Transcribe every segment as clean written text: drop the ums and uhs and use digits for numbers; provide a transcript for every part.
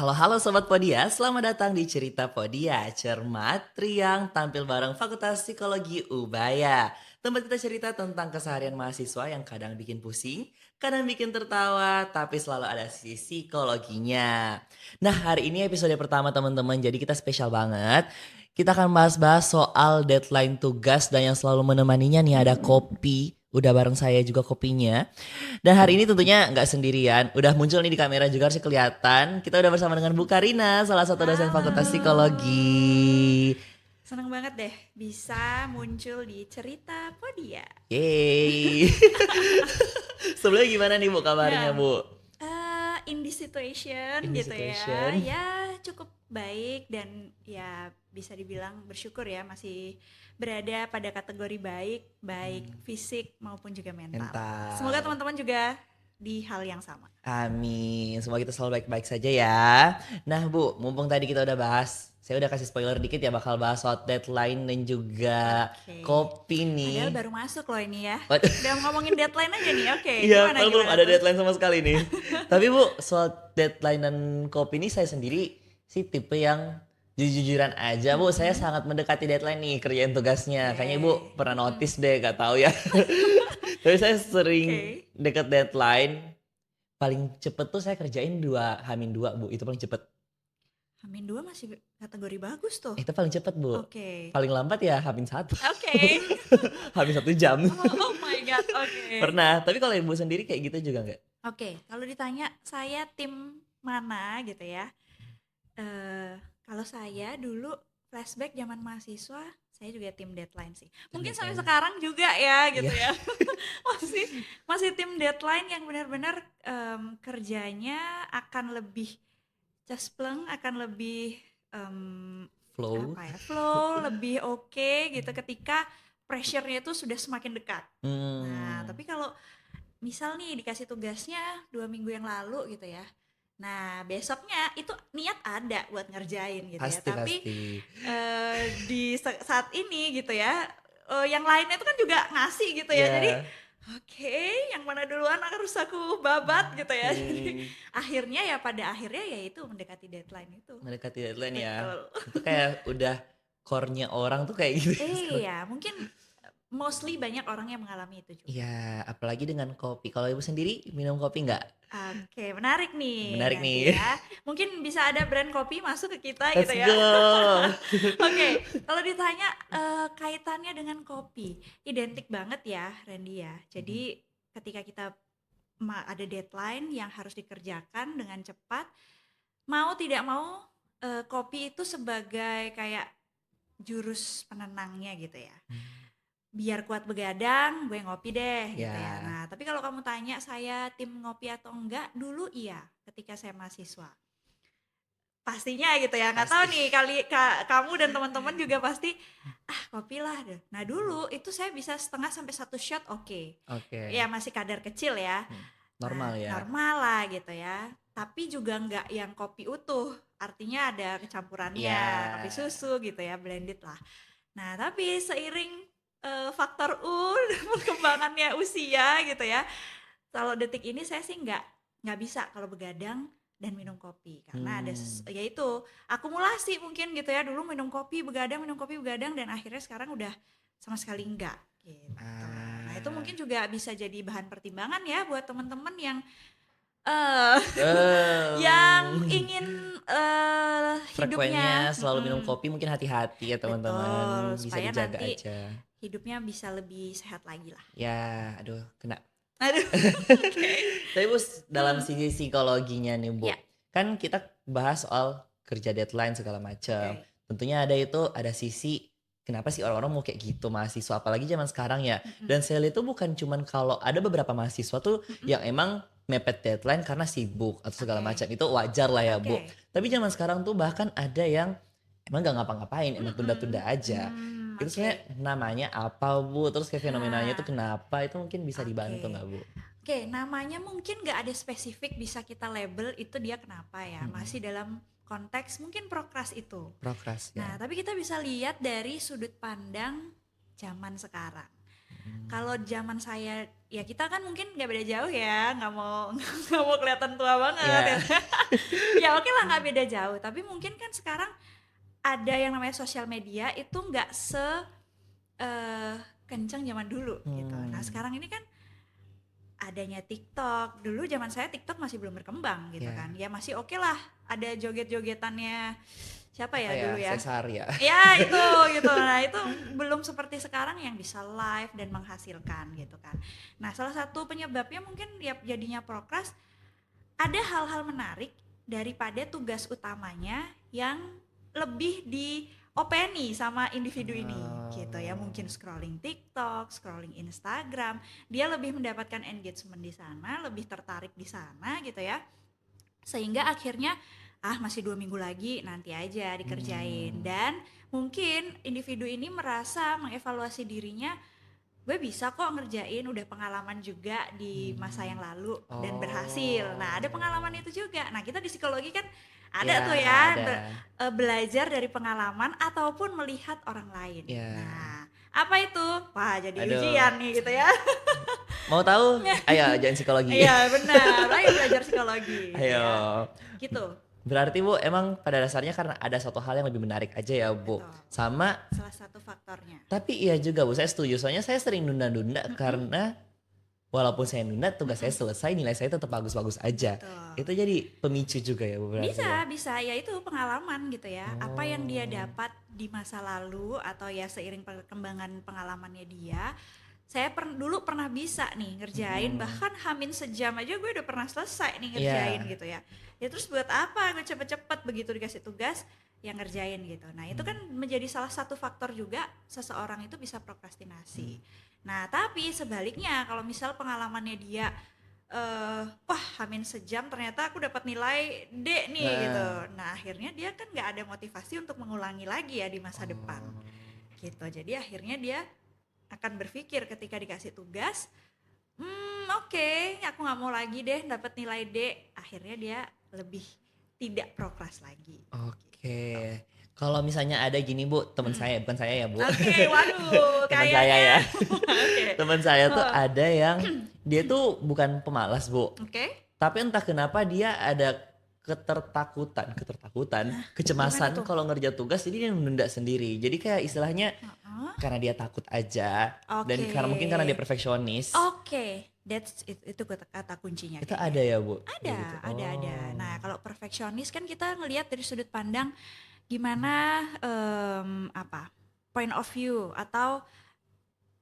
Halo Sobat Podia, selamat datang di Cerita Podia, cermat, riang, tampil bareng Fakultas Psikologi Ubaya. Tempat kita cerita tentang keseharian mahasiswa yang kadang bikin pusing, kadang bikin tertawa, tapi selalu ada sisi psikologinya. Nah, hari ini episode pertama teman-teman, jadi kita spesial banget. Kita akan bahas-bahas soal deadline tugas dan yang selalu menemaninya nih ada kopi. Udah bareng saya juga kopinya. Dan hari ini tentunya nggak sendirian, udah muncul nih di kamera juga harusnya kelihatan. Kita udah bersama dengan Bu Karina, salah satu dosen Fakultas Halo, Psikologi. senang banget deh bisa muncul di Cerita Podia. Yeay. Sebelumnya gimana nih Bu kabarnya Ya, Bu? in this situation In this gitu ya, situation. ya cukup baik dan ya bisa dibilang bersyukur ya masih berada pada kategori baik, baik fisik maupun juga mental. Semoga Mental. teman-teman juga di hal yang sama. Amin. Semoga kita selalu baik-baik saja ya. Nah Bu, mumpung tadi kita udah bahas, saya udah kasih spoiler dikit ya bakal bahas soal deadline dan juga Oke, kopi nih. padahal baru masuk loh ini ya. Waduh. Udah ngomongin deadline aja nih, oke, Iya, gimana padahal belum gimana ada tuh? deadline sama sekali nih. Tapi Bu, soal deadline dan kopi ini saya sendiri sih tipe yang jujur-jujuran aja Bu. Saya Mm-mm. sangat mendekati deadline nih kerjaan tugasnya. Kayaknya Ibu Oke. pernah Mm-mm. notice deh, gak tahu ya. Tapi saya sering Oke. deket deadline. Paling cepet tuh saya kerjain 2 H-2 Bu. Itu paling cepet. Hamin 2 masih kategori bagus tuh. Itu paling cepet Bu. Oke. Paling lambat ya H-1. Oke. H-1 jam. Oh my god, oke. Pernah. Tapi kalau Ibu sendiri kayak gitu juga nggak? Oke, kalau ditanya saya tim mana gitu ya. Eh, kalau saya dulu flashback zaman mahasiswa, saya juga tim deadline sih. Tim Mungkin sampai deadline. sekarang juga ya gitu Iya. ya. masih masih tim deadline yang benar-benar kerjanya akan lebih cespleng, akan lebih Flow. apa ya, flow, lebih oke gitu ketika pressure-nya itu sudah semakin dekat. Nah, Hmm. tapi kalau misal nih dikasih tugasnya 2 minggu yang lalu gitu ya. Nah, besoknya itu niat ada buat ngerjain gitu ya. Pasti Tapi pasti. di saat ini gitu ya, yang lainnya itu kan juga ngasih gitu ya. Jadi Ya. oke, yang mana duluan harus aku babat gitu ya. Jadi Hmm, akhirnya ya pada akhirnya ya itu mendekati deadline itu. mendekati deadline ya. Betul. Itu kayak udah core-nya orang tuh kayak gitu ya sekarang. Iya, mungkin mostly banyak orang yang mengalami itu juga. Iya, apalagi dengan kopi. Kalau ibu sendiri minum kopi nggak? Oke, menarik nih Menarik nanti nih. ya. Mungkin bisa ada brand kopi masuk ke kita gitu Let's ya. go. Oke, kalau ditanya kaitannya dengan kopi, identik banget ya, Randy ya. Jadi ketika kita ada deadline yang harus dikerjakan dengan cepat, mau tidak mau kopi itu sebagai kayak jurus penenangnya gitu ya. Biar kuat begadang, gue ngopi deh gitu ya. Ya, Nah, tapi kalau kamu tanya saya tim ngopi atau enggak, dulu iya ketika saya mahasiswa. Pastinya gitu ya. Nggak tahu pasti. nih kamu dan teman-teman juga pasti kopi lah deh. Nah, dulu itu saya bisa setengah sampai 1 shot oke. Oke. Ya masih kadar kecil ya. Hmm, Nah, normal ya. normal lah gitu ya. Tapi juga nggak yang kopi utuh. Artinya ada kecampurannya, kopi Ya, susu gitu ya, blended lah. Nah, tapi seiring faktor dan perkembangannya usia gitu ya. Kalau detik ini saya sih nggak bisa kalau begadang dan minum kopi karena ada hmm. yaitu akumulasi mungkin gitu ya. Dulu minum kopi begadang dan akhirnya sekarang udah sama sekali enggak gitu. Nah, itu Ah. mungkin juga bisa jadi bahan pertimbangan ya buat teman-teman eh yang Em, ingin hidupnya frekuensinya selalu minum kopi mungkin hati-hati ya betul teman-teman. Bisa supaya dijaga nanti aja. hidupnya bisa lebih sehat lagi lah. Ya, aduh, kena. Aduh, oke. Tapi Bu, dalam Hmm, sisi psikologinya nih Bu, ya, kan kita bahas soal kerja deadline segala macam. oke. Tentunya ada sisi kenapa sih orang-orang mau kayak gitu mahasiswa, apalagi zaman sekarang ya. Mm-mm, Dan saya lihat tuh bukan cuman kalau ada beberapa mahasiswa tuh mm-mm, yang emang mepet deadline karena sibuk atau segala oke, macam itu wajar lah ya Bu. oke. Tapi zaman sekarang tuh bahkan ada yang emang gak ngapa-ngapain, emang tunda-tunda Mm-mm, aja. Itu oke. sebenarnya namanya apa Bu? Terus kayak fenomenanya tuh Ah, kenapa? Itu mungkin bisa dibantu oke. nggak Bu? Oke, namanya mungkin nggak ada spesifik bisa kita label itu dia kenapa ya. Mm-mm. Masih dalam konteks mungkin prokras itu. Prokras Nah, ya. tapi kita bisa lihat dari sudut pandang zaman sekarang. Hmm. Kalau zaman saya ya kita kan mungkin nggak beda jauh ya, nggak mau nggak mau kelihatan tua banget Iya. ya. Ya oke lah nggak beda jauh, tapi mungkin kan sekarang ada yang namanya sosial media itu nggak eh, kencang zaman dulu gitu. Nah Hmm, sekarang ini kan adanya TikTok, dulu zaman saya TikTok masih belum berkembang gitu ya. kan, ya masih oke lah, ada joget-jogetannya siapa Apa ya ya? dulu ya, Sesar ya. ya itu gitu. Nah itu belum seperti sekarang yang bisa live dan menghasilkan gitu kan. Nah salah satu penyebabnya mungkin ya jadinya prokras, ada hal-hal menarik daripada tugas utamanya yang lebih diopeni sama individu ini gitu ya. Oh. Mungkin scrolling TikTok, scrolling Instagram, dia lebih mendapatkan engagement di sana, lebih tertarik di sana gitu ya, sehingga akhirnya masih 2 minggu lagi, nanti aja dikerjain. Hmm. Dan mungkin individu ini merasa mengevaluasi dirinya, gue bisa kok ngerjain, udah pengalaman juga di masa yang Hmm. lalu dan berhasil. Nah ada pengalaman Oh. itu juga. Nah kita di psikologi kan ada tuh Ya, ya, ada. belajar dari pengalaman ataupun melihat orang lain. Ya. Nah apa itu? Wah jadi Aduh. ujian nih gitu ya. Mau tahu? Ayo, jangan psikologi. Iya benar, ayo belajar psikologi gitu ya. Ayo. Gitu, Berarti Bu, emang pada dasarnya karena ada suatu hal yang lebih menarik aja ya Bu. betul. Sama, Salah satu faktornya. tapi iya juga Bu, saya setuju. Soalnya saya sering nunda-nunda Mm-mm, karena walaupun saya nunda, tugas saya mm-mm, selesai, nilai saya tetap bagus-bagus aja. betul. Itu jadi pemicu juga ya Bu berarti ya. Bisa, ya itu pengalaman gitu ya. Apa yang dia Oh. dapat di masa lalu atau ya seiring perkembangan pengalamannya dia. Saya dulu pernah bisa nih ngerjain, Mm-mm. bahkan hamin sejam aja gue udah pernah selesai nih ngerjain Iya. gitu ya. Ya terus buat apa gue cepet-cepet begitu dikasih tugas yang ngerjain gitu. Nah itu kan Hmm. menjadi salah satu faktor juga seseorang itu bisa prokrastinasi. Nah tapi sebaliknya kalau misal pengalamannya dia wah hamin sejam ternyata aku dapat nilai D nih gitu. Nah. Nah akhirnya dia kan nggak ada motivasi untuk mengulangi lagi ya di masa depan Oh. gitu. Jadi akhirnya dia akan berpikir ketika dikasih tugas, oke, aku nggak mau lagi deh dapat nilai D. Akhirnya dia lebih tidak prokras lagi. Gitu. Oke. Kalau misalnya ada gini Bu, teman Mm-mm. saya, bukan saya ya Bu. Oke, waduh, Teman saya kayaknya, ya. oke, Teman saya tuh oh, ada yang dia tuh bukan pemalas Bu, oke, tapi entah kenapa dia ada ketertakutan, gimana kecemasan tuh? kalau ngerja tugas jadi dia menunda sendiri. Jadi kayak istilahnya Heeh. karena dia takut aja dan Oke, karena mungkin karena dia perfeksionis. oke, itu kata kuncinya Itu ada kayaknya. ya Bu, kayak gitu. Ada. Oh. Nah, kalau perfeksionis kan kita ngelihat dari sudut pandang gimana, apa, point of view atau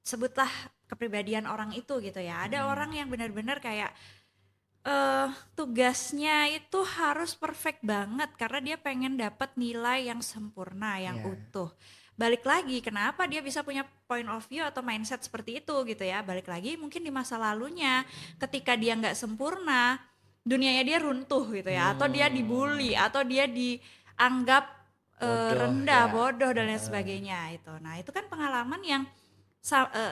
sebutlah kepribadian orang itu gitu ya. Ada Mm. orang yang benar-benar kayak tugasnya itu harus perfect banget karena dia pengen dapat nilai yang sempurna, yang Iya. utuh. Balik lagi, kenapa dia bisa punya point of view atau mindset seperti itu gitu ya. Balik lagi mungkin di masa lalunya ketika dia nggak sempurna, dunianya dia runtuh gitu ya, atau dia dibully, Hmm. atau dia dianggap Bodoh rendah, ya. bodoh dan lain Heeh. sebagainya itu. Nah, itu kan pengalaman yang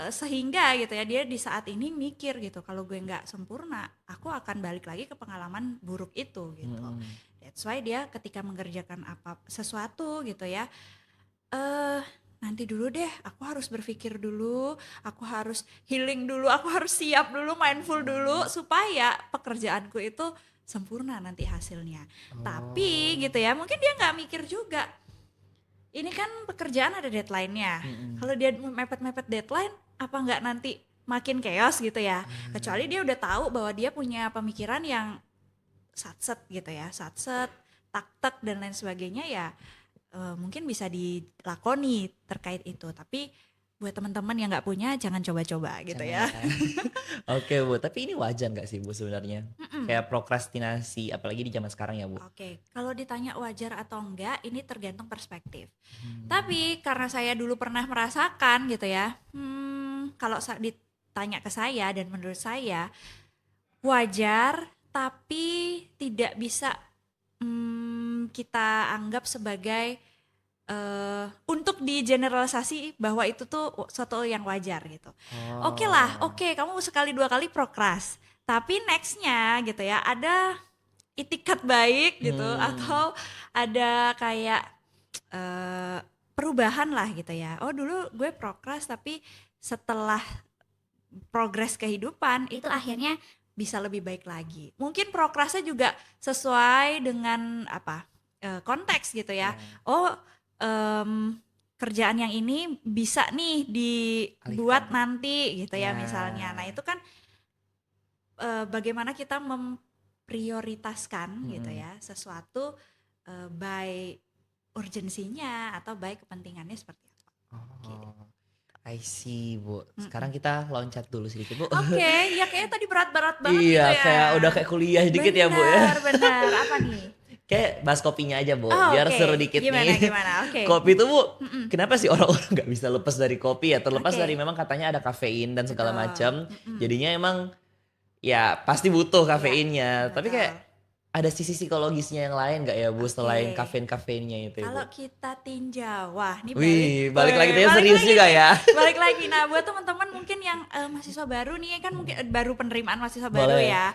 sehingga gitu ya dia di saat ini mikir gitu, kalau gue nggak sempurna aku akan balik lagi ke pengalaman buruk itu gitu. Mm-mm. That's why dia ketika mengerjakan sesuatu gitu ya, eh nanti dulu deh, aku harus berpikir dulu, aku harus healing dulu, aku harus siap dulu, mindful dulu supaya pekerjaanku itu sempurna nanti hasilnya. Tapi Oh. gitu ya mungkin dia nggak mikir juga, ini kan pekerjaan ada deadline-nya. Mm-mm. Kalau dia mepet-mepet deadline, apa nggak nanti makin chaos gitu ya? Kecuali dia udah tahu bahwa dia punya pemikiran yang satset gitu ya, satset, tak-tak dan lain sebagainya ya, mungkin bisa dilakoni terkait itu. Tapi buat teman-teman yang nggak punya, jangan coba-coba gitu ya. Jangan. Oke Bu, tapi ini wajar nggak sih Bu sebenarnya? Mm-mm. Kayak prokrastinasi, apalagi di zaman sekarang ya Bu. Oke, kalau ditanya wajar atau enggak, ini tergantung perspektif. Hmm. Tapi karena saya dulu pernah merasakan gitu ya, kalau ditanya ke saya dan menurut saya wajar, tapi tidak bisa kita anggap sebagai untuk digeneralisasi bahwa itu tuh suatu yang wajar gitu. Oke lah, Oh. oke kamu sekali dua kali prokras, tapi nextnya gitu ya ada itikat baik gitu Hmm. atau ada kayak perubahan lah gitu ya. Oh dulu gue prokras tapi setelah progres kehidupan itu akhirnya bisa lebih baik lagi. Mungkin prokrasnya juga sesuai dengan apa konteks gitu ya. Ya, Oh, kerjaan yang ini bisa nih dibuat alihkan. nanti gitu ya misalnya. Nah Ya. itu kan bagaimana kita memprioritaskan gitu Mm-mm. ya sesuatu by urgensinya atau by kepentingannya seperti apa. Gitu. Oh, I see, Bu. Mm-mm. Sekarang kita loncat dulu sedikit, Bu. Oke, ya kayaknya tadi berat-berat banget Iya, gitu ya. kayak udah kayak kuliah dikit ya, Bu ya. Benar, benar. Apa nih? Kayak bahas kopinya aja, Bu. Oh, Biar oke. seru dikit Gimana, nih. gimana? Oke. Kopi itu, Bu, Mm-mm. kenapa sih orang-orang nggak bisa lepas dari kopi ya? Terlepas dari Oke, memang katanya ada kafein dan segala betul. macam. Mm-mm. Jadinya emang ya pasti butuh Iya, kafeinnya. Tapi betul. kayak ada sisi psikologisnya yang lain nggak ya, Bu, Oke. selain kafein-kafeinnya itu, ya, Bu? Kalau kita tinjau, wah ini Wih, balik lagi weh, tuh ya, balik serius lagi juga nih, ya. balik lagi. Nah, buat teman-teman mungkin yang mahasiswa baru nih kan mungkin baru penerimaan mahasiswa baru Boleh. ya.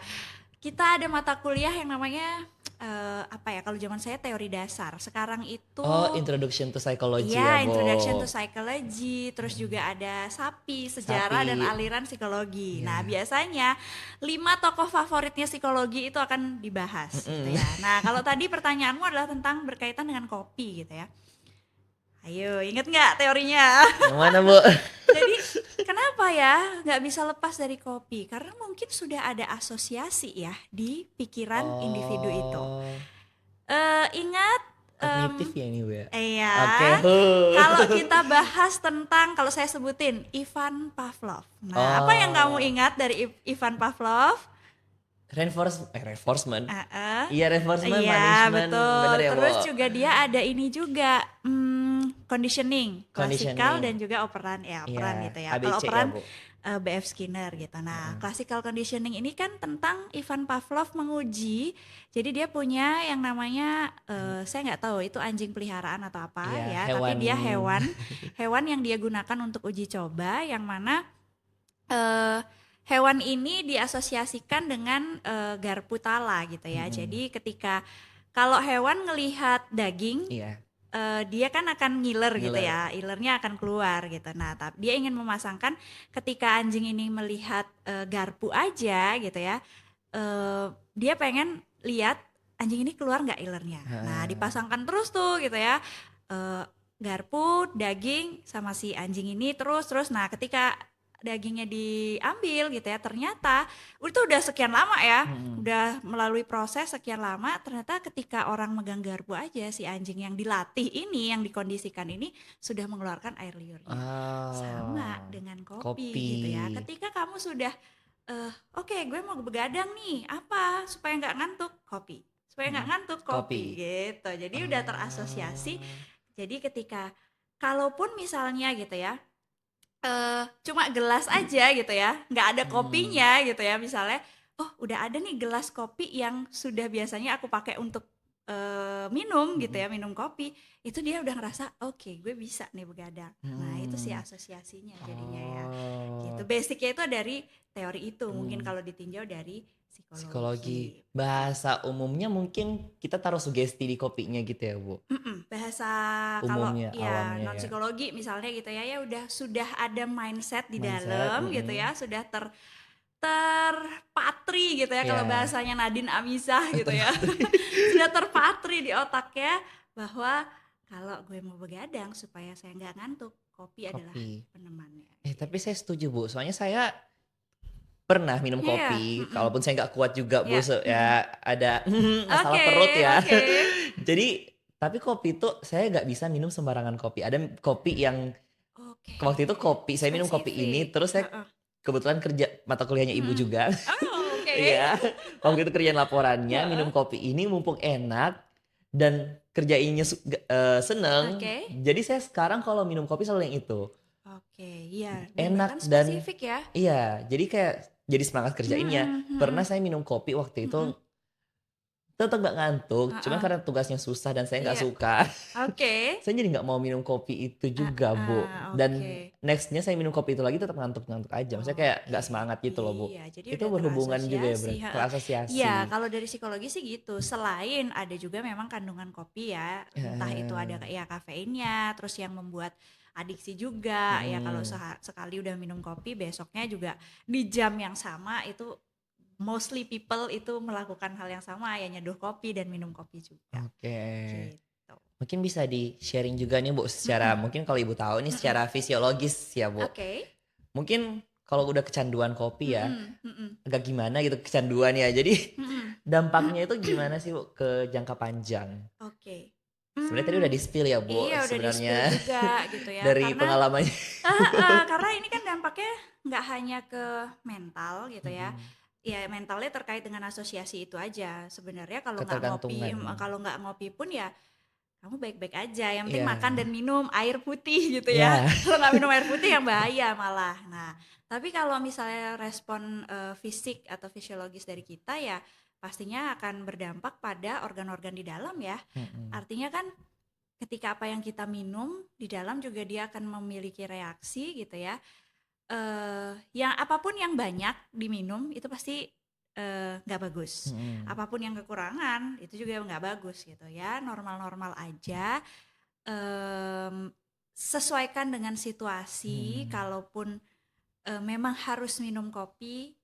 Kita ada mata kuliah yang namanya apa ya? Kalau zaman saya teori dasar. Sekarang itu Oh, Introduction to Psychology ya, iya, Bu. Introduction to Psychology, terus juga ada SAPI, Sejarah dan Sapi. Aliran Psikologi. Nah, Ya. biasanya 5 tokoh favoritnya psikologi itu akan dibahas gitu Mm-mm. ya. Nah, kalau tadi pertanyaanmu adalah tentang berkaitan dengan kopi gitu ya. Ayo, inget nggak teorinya? Yang mana, Bu? Jadi, kenapa ya nggak bisa lepas dari kopi? Karena mungkin sudah ada asosiasi ya di pikiran individu itu. Oh, Ingat, kognitif ya ini, Bu ya. iya. Oke. Kalau kita bahas tentang, kalau saya sebutin Ivan Pavlov. Nah, apa yang kamu Oh, ingat dari Ivan Pavlov? reinforcement. Heeh. Iya, reinforcement Iya, management. Bener betul. ya, Bu? Terus juga dia ada ini juga, conditioning, klasikal Conditioning. dan juga operan ya, Iya, operan gitu ya. Kalau ABC ya, operan Bu. BF Skinner gitu. Nah, Heeh. classical conditioning ini kan tentang Ivan Pavlov menguji. Jadi dia punya yang namanya saya nggak tahu itu anjing peliharaan atau apa Iya, ya, tapi hewan. dia hewan hewan yang dia gunakan untuk uji coba yang mana eh, hewan ini diasosiasikan dengan garpu tala gitu ya. Mm-mm. Jadi ketika kalau hewan ngelihat daging Iya, dia kan akan ngiler gitu ngiler. ya, ilernya akan keluar gitu. Nah, tapi dia ingin memasangkan ketika anjing ini melihat garpu aja gitu ya, dia pengen lihat anjing ini keluar nggak ilernya. Nah, Heeh. dipasangkan terus tuh gitu ya, eh, garpu, daging sama si anjing ini terus. Nah, ketika dagingnya diambil gitu ya, ternyata itu udah sekian lama ya, Mm-mm. udah melalui proses sekian lama, ternyata ketika orang megang garpu aja si anjing yang dilatih ini, yang dikondisikan ini sudah mengeluarkan air liurnya. Sama Oh, dengan kopi kopi. gitu ya. Ketika kamu sudah oke, gue mau begadang nih, apa supaya nggak ngantuk? Kopi. Supaya nggak Mm-mm. ngantuk kopi Kopi. gitu. Jadi udah terasosiasi. Ah. Jadi ketika kalaupun misalnya gitu ya, cuma gelas aja gitu ya, nggak ada Mm. kopinya gitu ya misalnya, oh udah ada nih gelas kopi yang sudah biasanya aku pakai untuk minum gitu Mm-mm. ya, minum kopi, itu dia udah ngerasa oke gue bisa nih begadang. Nah itu sih Mm. asosiasinya jadinya ya, gitu. Oh, Basicnya itu dari teori itu, mungkin mm. kalau ditinjau dari Psikologi. psikologi. Bahasa umumnya mungkin kita taruh sugesti di kopinya gitu ya, Bu. Bahasa kalau Umumnya, ya awamnya non ya. psikologi misalnya gitu ya, ya udah sudah ada mindset di Mindset, dalam gitu mm-mm. ya, sudah terpatri gitu ya kalau Ya, bahasanya Nadine Amisah gitu ya. terpatri. Sudah terpatri di otaknya bahwa kalau gue mau begadang supaya saya nggak ngantuk, kopi adalah Kopi. penemannya Tapi gitu. saya setuju, Bu. Soalnya saya pernah minum Iya, ya, kopi, kalaupun saya nggak kuat juga, Bu. ya, Ya ada masalah oke, perut ya. oke, Jadi, tapi kopi itu saya nggak bisa minum sembarangan kopi. Ada kopi yang oke, waktu itu kopi, saya minum kopi ini, spesifik. terus saya Heeh. kebetulan kerja mata kuliahnya ibu Mm-mm. juga. Oh, oke. Iya, waktu itu kerjaan laporannya, minum Heeh. kopi ini mumpung enak dan kerjainnya seneng. Oke. Jadi saya sekarang kalau minum kopi selalu yang itu. Oke, iya, dan bahkan Enak dan spesifik ya. iya, jadi kayak jadi semangat kerjainnya. Mhm, Pernah mhm, saya minum kopi waktu itu mhm, tetap gak ngantuk, cuman heeh, karena tugasnya susah dan saya nggak iya, suka. oke, Saya jadi nggak mau minum kopi itu juga, Bu. Dan oke. nextnya saya minum kopi itu lagi tetap ngantuk-ngantuk aja. Maksudnya kayak nggak Oke, semangat gitu loh, Bu. iya, jadi Itu udah berhubungan juga ya, terasosiasi, berarti heeh. Iya, terasosiasi. kalau dari psikologi sih gitu. Selain ada juga memang kandungan kopi ya, entah itu ada Heeh. ya kafeinnya, terus yang membuat adiksi juga ya, kalau Mm-mm. sekali udah minum kopi besoknya juga di jam yang sama itu mostly people itu melakukan hal yang sama ya, nyeduh kopi dan minum kopi juga Oke. gitu. Mungkin bisa di-sharing juga nih Bu, secara Mm-mm, mungkin kalau Ibu tahu nih mm-mm. secara fisiologis ya Bu. Oke. Mungkin kalau udah kecanduan kopi ya, Mm-mm, mm-mm, agak gimana gitu kecanduan ya. Jadi mm-mm. dampaknya itu gimana sih Bu ke jangka panjang? Oke. Sebenarnya tadi udah di-spill ya Bu, Iya udah di-spill sebenarnya juga gitu ya, dari karena pengalamannya. karena ini kan dampaknya nggak hanya ke mental gitu ya. Mm-mm. Ya mentalnya terkait dengan asosiasi itu aja. Sebenarnya Ketergantungan. kalau nggak ngopi pun ya kamu baik-baik aja. Yang penting Iya. makan dan minum air putih gitu ya. Ya. Kalau nggak minum air putih yang bahaya malah. Nah, tapi kalau misalnya respon fisik atau fisiologis dari kita ya pastinya akan berdampak pada organ-organ di dalam ya. Mm-mm. Artinya kan ketika apa yang kita minum di dalam juga dia akan memiliki reaksi gitu ya. Yang apapun yang banyak diminum itu pasti nggak bagus. Mm-mm. Apapun yang kekurangan itu juga nggak bagus gitu ya. Normal-normal aja. Em, Sesuaikan dengan situasi. Mm-mm. Kalaupun memang harus minum kopi,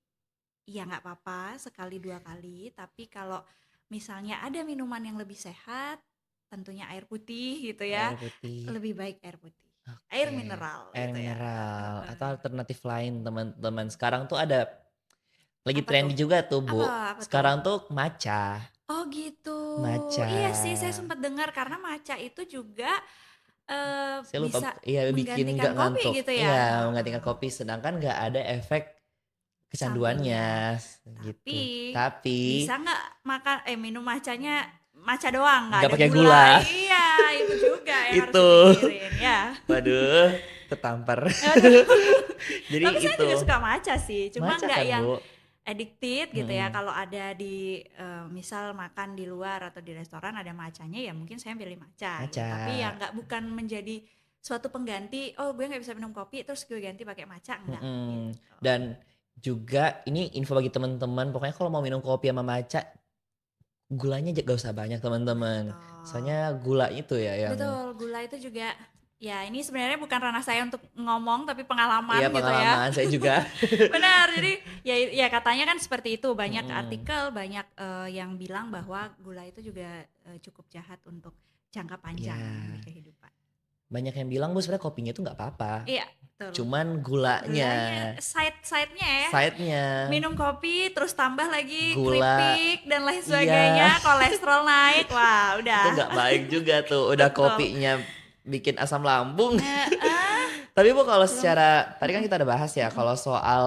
ya nggak apa-apa sekali dua kali. Tapi kalau misalnya ada minuman yang lebih sehat, tentunya air putih gitu ya. Air putih. Lebih baik air putih, air Oke. mineral Air gitu ya. mineral atau alternatif lain teman-teman. Sekarang tuh ada lagi Apa tuh? trendy juga tuh Bu. Apa tuh? Sekarang tuh matcha. Oh gitu. Matcha. Iya sih saya sempat dengar karena matcha itu juga Saya lupa, bisa iya bikin menggantikan nggak kopi ngantuk. gitu ya. Iya, Heeh. menggantikan kopi sedangkan nggak ada efek kecanduannya Sampingnya. gitu. Tapi Tapi bisa nggak makan minum matchanya matcha doang, nggak nggak ada pakai gula. gula. Iya, itu juga yang harus Itu. dipikirin ya. Waduh, ketampar. Aduh. Jadi Tapi saya itu juga suka matcha sih, cuma matcha nggak kan yang Bu? addicted gitu ya. Mm-mm. Kalau ada di misal makan di luar atau di restoran ada matchanya ya mungkin saya pilih matcha gitu. Tapi Matcha. yang nggak bukan menjadi suatu pengganti. Oh gue nggak bisa minum kopi terus gue ganti pakai matcha enggak Mm-mm. gitu. Dan juga ini info bagi teman-teman, pokoknya kalau mau minum kopi sama matcha, gulanya gak usah banyak teman-teman. Betul. Soalnya gula itu ya yang Betul, gula itu juga ya ini sebenarnya bukan ranah saya untuk ngomong tapi pengalaman iya gitu ya. pengalaman saya juga. Benar, jadi ya katanya kan seperti itu, banyak Mm-mm. artikel, banyak yang bilang bahwa gula itu juga cukup jahat untuk jangka panjang Ya, berkehidupan. banyak yang bilang Bu sebenarnya kopinya itu nggak apa-apa. Iya, betul. Cuman gulanya, Gulanya side-nya ya, side-nya, minum kopi terus tambah lagi gula, keripik dan lain iya sebagainya, kolesterol naik, wah itu udah. nggak baik juga tuh. Udah Betul. kopinya bikin asam lambung. Ah, Tapi Bu kalau belum. secara, tadi kan Mm-mm, kita udah bahas ya, mm-mm. kalau soal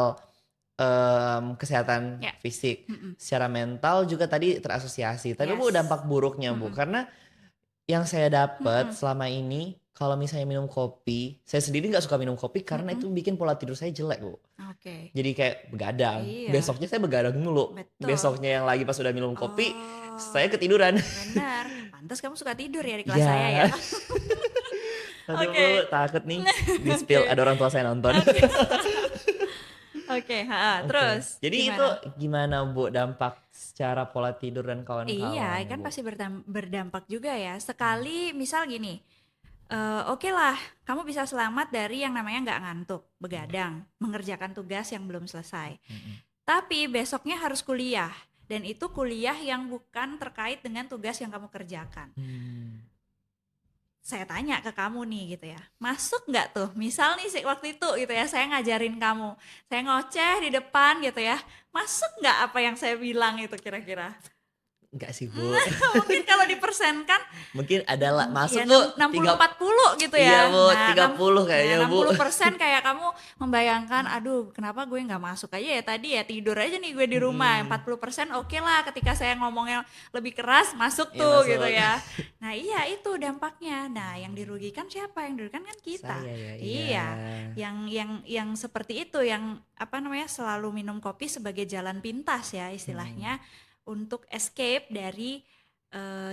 kesehatan Ya. fisik, Mm-mm, secara mental juga tadi terasosiasi. Tapi Bu yes. dampak buruknya Bu, Mm-mm, karena yang saya dapat mm-mm, selama ini kalau misalnya minum kopi, saya sendiri nggak suka minum kopi karena mm-mm. itu bikin pola tidur saya jelek Bu. Oke. Jadi kayak begadang. Iya, Besoknya saya begadang mulu. betul. Besoknya yang lagi pas udah minum kopi, Oh, saya ketiduran. benar. Pantas kamu suka tidur ya di kelas saya ya. Ya, aduh Bu, Oke. takut nih di spill Oke. ada orang tua saya nonton. Oke. Oke, Oke. terus Jadi itu gimana? gimana Bu dampak secara pola tidur dan Iya, kawan-kawan kan Bu? pasti berdampak juga ya. Sekali misal gini, oke lah, kamu bisa selamat dari yang namanya nggak ngantuk, begadang, mengerjakan tugas yang belum selesai. Mm-mm. Tapi besoknya harus kuliah, dan itu kuliah yang bukan terkait dengan tugas yang kamu kerjakan. Hmm. Saya tanya ke kamu nih gitu ya, masuk nggak tuh? Misal nih waktu itu gitu ya, saya ngajarin kamu, saya ngoceh di depan gitu ya, masuk nggak apa yang saya bilang itu kira-kira? Enggak sih Bu. Mungkin kalau dipersenkan Mungkin adalah ya masuk Bu. 60 Tiga, 40 gitu iya ya. Bu, Nah, 30 kayaknya enam Bu. puluh persen kayak kamu membayangkan, aduh kenapa gue nggak masuk aja ya tadi ya, tidur aja nih gue di rumah. Mm-mm. 40% oke lah ketika saya ngomongnya lebih keras masuk Iya tuh gitu masuk. ya. Nah iya itu dampaknya. Nah yang dirugikan siapa? Yang dirugikan kan kita. Saya ya, iya. Iya, yang seperti itu, yang apa namanya selalu minum kopi sebagai jalan pintas ya Mm-mm. istilahnya untuk escape dari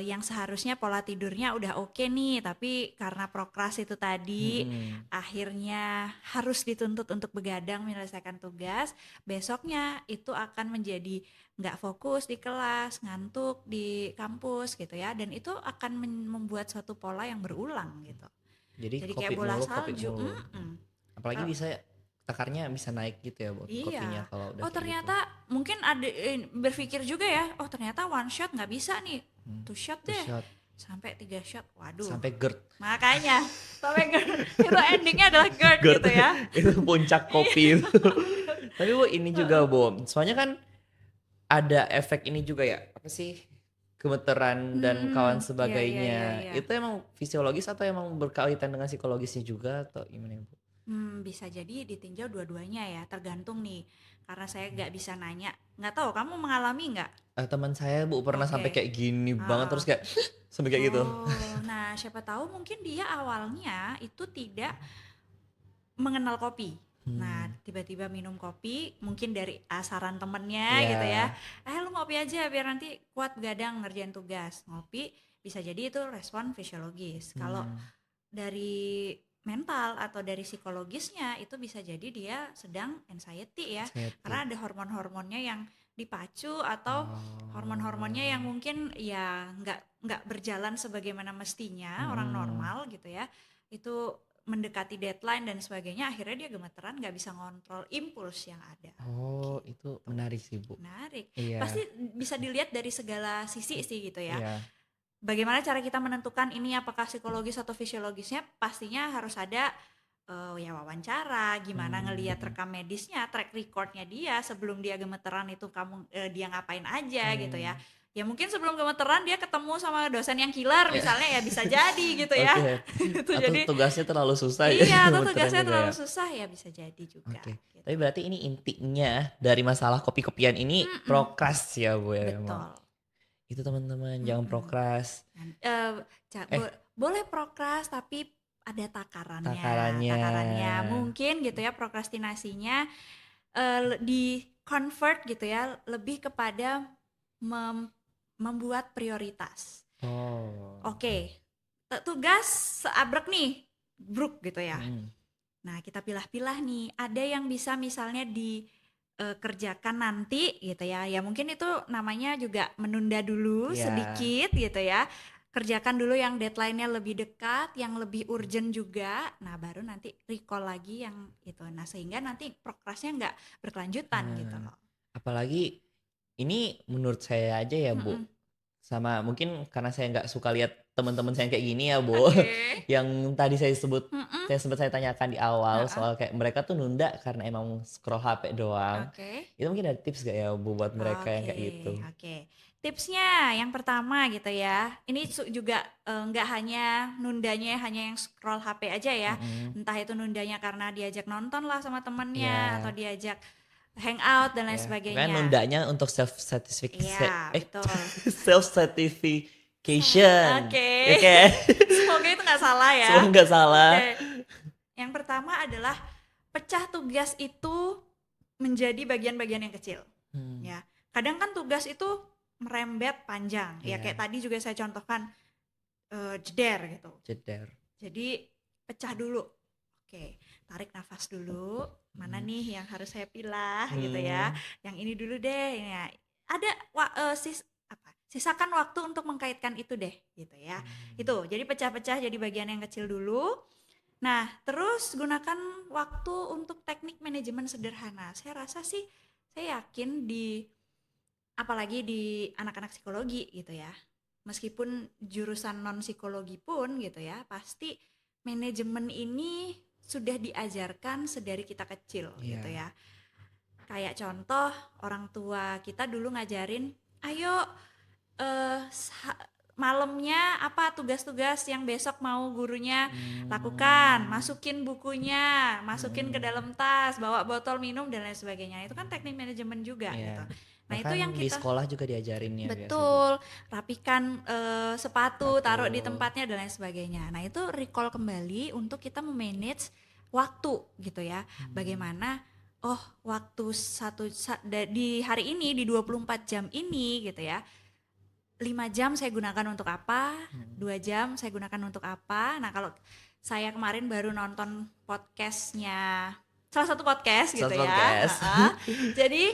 yang seharusnya pola tidurnya udah oke nih, tapi karena prokras itu tadi Mm-mm. akhirnya harus dituntut untuk begadang menyelesaikan tugas, besoknya itu akan menjadi nggak fokus di kelas, ngantuk di kampus gitu ya, dan itu akan membuat suatu pola yang berulang gitu. Jadi Jadi kopi kayak bola mulu, kopi salju. mulu. Apalagi Kalau bisa takarnya bisa naik gitu ya buat kopinya iya. kalau udah Oh kayak gitu. ternyata mungkin ada berpikir juga ya. Oh ternyata one shot nggak bisa nih. Hmm. Two shot Two deh. shot Sampai 3 shot. Waduh. sampai GERD. Makanya sampai GERD. Itu endingnya adalah GERD GERD gitu ya. itu puncak Iya. kopi itu. Tapi Bu ini juga Bu, soalnya kan ada efek ini juga ya, apa sih? Gemeteran dan kawan Iya iya iya sebagainya. iya. Itu emang fisiologis atau emang berkaitan dengan psikologisnya juga atau gimana Bu? Bisa jadi ditinjau dua-duanya ya, tergantung nih. Karena saya nggak bisa nanya. Nggak tahu kamu mengalami nggak? Teman saya Bu pernah sampai Oke. kayak gini banget Heeh. terus kayak sampai kayak gitu. Oh, nah siapa tahu mungkin dia awalnya itu tidak mengenal kopi. Nah, Hmm. tiba-tiba minum kopi, mungkin dari saran temennya gitu ya. Ya. Lu ngopi aja biar nanti kuat begadang ngerjain tugas. Ngopi bisa jadi itu respon fisiologis. Kalau Hmm. dari mental atau dari psikologisnya itu bisa jadi dia sedang anxiety ya. Anxiety. Karena ada hormon-hormonnya yang dipacu atau hormon-hormonnya yang Oh. mungkin ya nggak berjalan sebagaimana mestinya orang Mm-mm. normal gitu ya. Itu mendekati deadline dan sebagainya akhirnya dia gemeteran nggak bisa ngontrol impuls yang ada Oh, itu gitu. menarik sih Bu. Menarik, Iya, pasti bisa dilihat dari segala sisi sih gitu ya. iya. Bagaimana cara kita menentukan ini apakah psikologis atau fisiologisnya, pastinya harus ada ya wawancara, gimana ngelihat Hmm. rekam medisnya, track recordnya dia sebelum dia gemeteran itu dia ngapain aja gitu ya. Hmm. Ya mungkin sebelum gemeteran dia ketemu sama dosen yang killer Ya. misalnya ya bisa jadi gitu ya. Oke. Itu Atau jadi tugasnya terlalu susah jadi iya atau gemeteran tugasnya juga terlalu ya. susah ya bisa jadi juga Oke. Tapi gitu. berarti ini intinya dari masalah kopi-kopian ini Mm-mm, prokras ya Bu ya memang. betul. Itu teman-teman jangan Mm-mm. prokras. Eh, Boleh prokras tapi ada takarannya. takarannya mungkin gitu ya prokrastinasinya di convert gitu ya lebih kepada membuat prioritas. Oh. Oke, tugas seabrek nih, bruk gitu ya. Hmm. Nah, kita pilah-pilah nih. Ada yang bisa misalnya dikerjakan nanti gitu ya. Ya mungkin itu namanya juga menunda dulu Ya. sedikit gitu ya. Kerjakan dulu yang deadline-nya lebih dekat, yang lebih urgent juga. Nah, baru nanti recall lagi yang itu. Nah, sehingga nanti progresnya nggak berkelanjutan gitu Hmm. loh. Apalagi ini menurut saya aja ya Bu. Mm-mm. Sama mungkin karena saya nggak suka lihat teman-teman saya yang kayak gini ya Bu. Oke. Yang tadi Mm-mm. saya tanyakan di awal Ha-ha. soal kayak mereka tuh nunda karena emang scroll HP doang. Oke. Itu mungkin ada tips gak ya Bu buat mereka yang Oke, kayak gitu? oke. Tipsnya yang pertama gitu ya. Ini juga nggak hanya nundanya hanya yang scroll HP aja ya. Mm-mm. Entah itu nundanya karena diajak nonton lah sama temennya atau Ya, diajak hangout dan lain ya. Pokoknya sebagainya. nundanya untuk Iya, betul. self certification. Oke. Ya kan? Semoga itu nggak salah ya. Semoga nggak salah. Oke. Yang pertama adalah pecah tugas itu menjadi bagian-bagian yang kecil. Hmm, Ya, kadang kan tugas itu merembet panjang. Ya ya, kayak tadi juga saya contohkan jeder gitu. jeder. Jadi pecah dulu. Oke, tarik nafas dulu. Mana Hmm. nih yang harus saya pilah gitu ya. Hmm. Yang ini dulu deh. Ya. Ada sisakan waktu untuk mengkaitkan itu deh gitu ya. Itu. Jadi pecah-pecah jadi bagian yang kecil dulu. Nah, terus gunakan waktu untuk teknik manajemen sederhana. Saya rasa sih saya yakin apalagi di anak-anak psikologi gitu ya. Meskipun jurusan non psikologi pun gitu ya, pasti manajemen ini sudah diajarkan sedari kita kecil gitu Iya. ya. Kayak contoh orang tua kita dulu ngajarin, ayo malamnya apa tugas-tugas yang besok mau gurunya lakukan, masukin bukunya, masukin ke dalam tas, bawa botol minum dan lain sebagainya. Itu kan teknik manajemen juga Iya. gitu. Nah, itu yang Bahkan di kita sekolah juga diajarinnya biasa, Bu. betul, rapikan sepatu, taruh di Sepatu. tempatnya dan lain sebagainya. Nah, itu recall kembali untuk kita memanage waktu gitu ya. Bagaimana waktu di hari ini di 24 jam ini gitu ya. 5 jam saya gunakan untuk apa? 2 jam saya gunakan untuk apa? Nah, kalau saya kemarin baru nonton podcastnya salah satu podcast gitu Satu ya. podcast. Jadi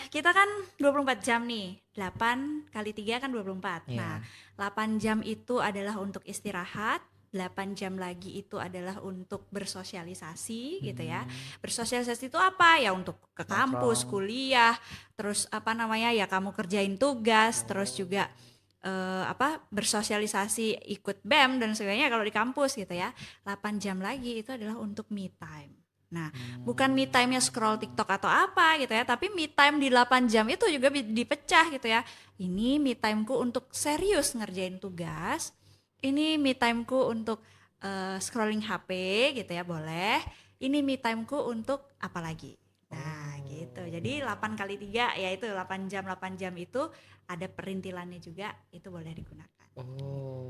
kita kan 24 jam nih, 8 kali 3 kan 24. Iya. Nah, 8 jam itu adalah untuk istirahat, 8 jam lagi itu adalah untuk bersosialisasi gitu ya. Hmm, Bersosialisasi itu apa? Ya untuk ke kampus, nongkrong. kuliah, terus apa namanya ya kamu kerjain tugas, terus Oh. juga bersosialisasi ikut BEM dan sebagainya kalau di kampus gitu ya. 8 jam lagi itu adalah untuk me time. Nah, bukan me time-nya scroll TikTok atau apa gitu ya, tapi me time di 8 jam itu juga dipecah gitu ya. Ini me time-ku untuk serius ngerjain tugas, ini me time-ku untuk scrolling HP gitu ya, boleh. Ini me time-ku untuk apa lagi? Nah, gitu. Oh. Jadi 8 kali 3 yaitu 8 jam itu ada perintilannya juga, itu boleh digunakan. Oh.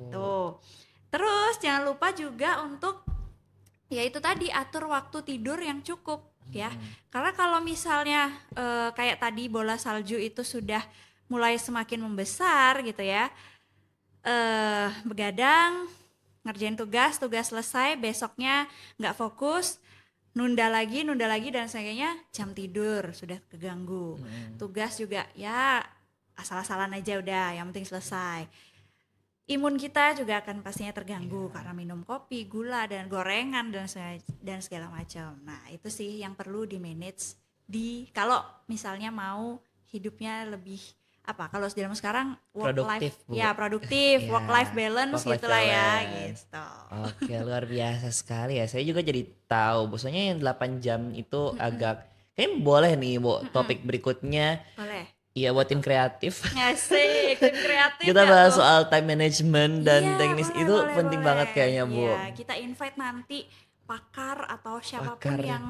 Gitu. Terus jangan lupa juga untuk ya itu tadi atur waktu tidur yang cukup ya. Hmm. Karena kalau misalnya kayak tadi bola salju itu sudah mulai semakin membesar gitu ya. Begadang, ngerjain tugas, tugas selesai, besoknya nggak fokus, nunda lagi dan sebagainya, jam tidur sudah keganggu. Hmm. Tugas juga ya asal-asalan aja udah, yang penting selesai. Imun kita juga akan pastinya terganggu Iya. karena minum kopi, gula dan gorengan dan segala macam. Nah, itu sih yang perlu di manage kalau misalnya mau hidupnya lebih apa? Kalau dalam sekarang work life Produktif, Bu. ya produktif, Iya, work life balance work life gitulah ya balance. gitu. Oke, luar biasa sekali ya. Saya juga jadi tahu, maksudnya yang 8 jam itu Mm-mm, agak kayaknya boleh nih, Bu. mm-mm. Topik berikutnya, Boleh. iya Apa buat tim tuh? kreatif. Ngasih, tim kreatif Kita ya bahas tuh. soal time management dan Iya, teknis boleh, itu boleh, penting boleh. banget kayaknya, Bu. Iya, kita invite nanti pakar atau siapapun Pakar yang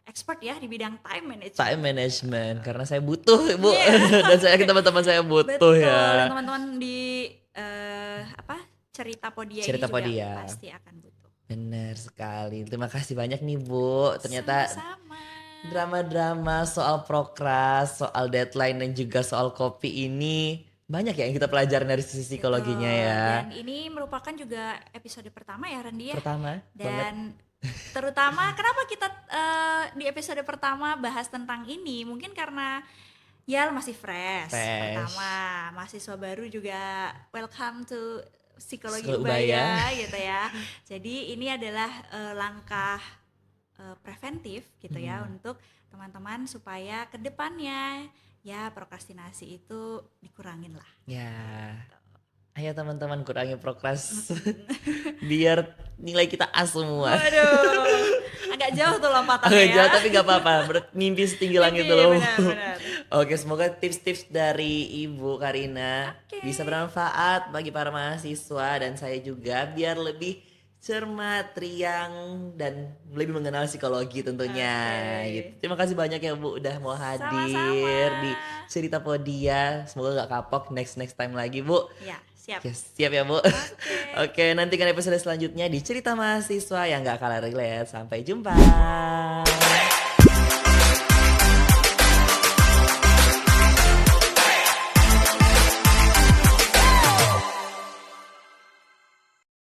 expert ya di bidang time time management. management karena saya butuh, Bu. Iya, Dan saya yakin teman-teman saya butuh betul. Dan ya. teman-teman di apa cerita Podia ini Cerita juga Podia. pasti akan butuh. Benar sekali. Terima kasih banyak nih, Bu. Ternyata Sama-sama. drama-drama soal prokras, soal deadline dan juga soal kopi ini banyak ya yang kita pelajarin dari sisi psikologinya Betul. ya. Dan ini merupakan juga episode pertama ya Randy ya. Pertama banget. Dan terutama kenapa kita di episode pertama bahas tentang ini? Mungkin karena ya masih fresh. Fresh. Pertama, mahasiswa baru juga welcome to psikologi Kalau Ubaya. Ubaya gitu ya. Jadi ini adalah langkah preventif gitu ya untuk teman-teman supaya kedepannya ya prokrastinasi itu dikurangin lah. Ya, ayo teman-teman kurangi prokras biar nilai kita A semua. Waduh, agak jauh tuh lompatannya Agak ya. jauh tapi gak apa-apa, mimpi setinggi langit Mimpi, dulu. benar-benar. Oke, semoga tips-tips dari Ibu Karina Oke. bisa bermanfaat bagi para mahasiswa dan saya juga biar lebih cermat, riang, dan lebih mengenal psikologi tentunya. Oke. Gitu. Terima kasih banyak ya Bu udah mau Sama-sama. hadir di Cerita Podia. Semoga gak kapok next time lagi Bu. Ya, siap. Oke, siap ya Bu. Oke. Oke, nantikan episode selanjutnya di Cerita Mahasiswa yang gak kalah relate. Sampai jumpa.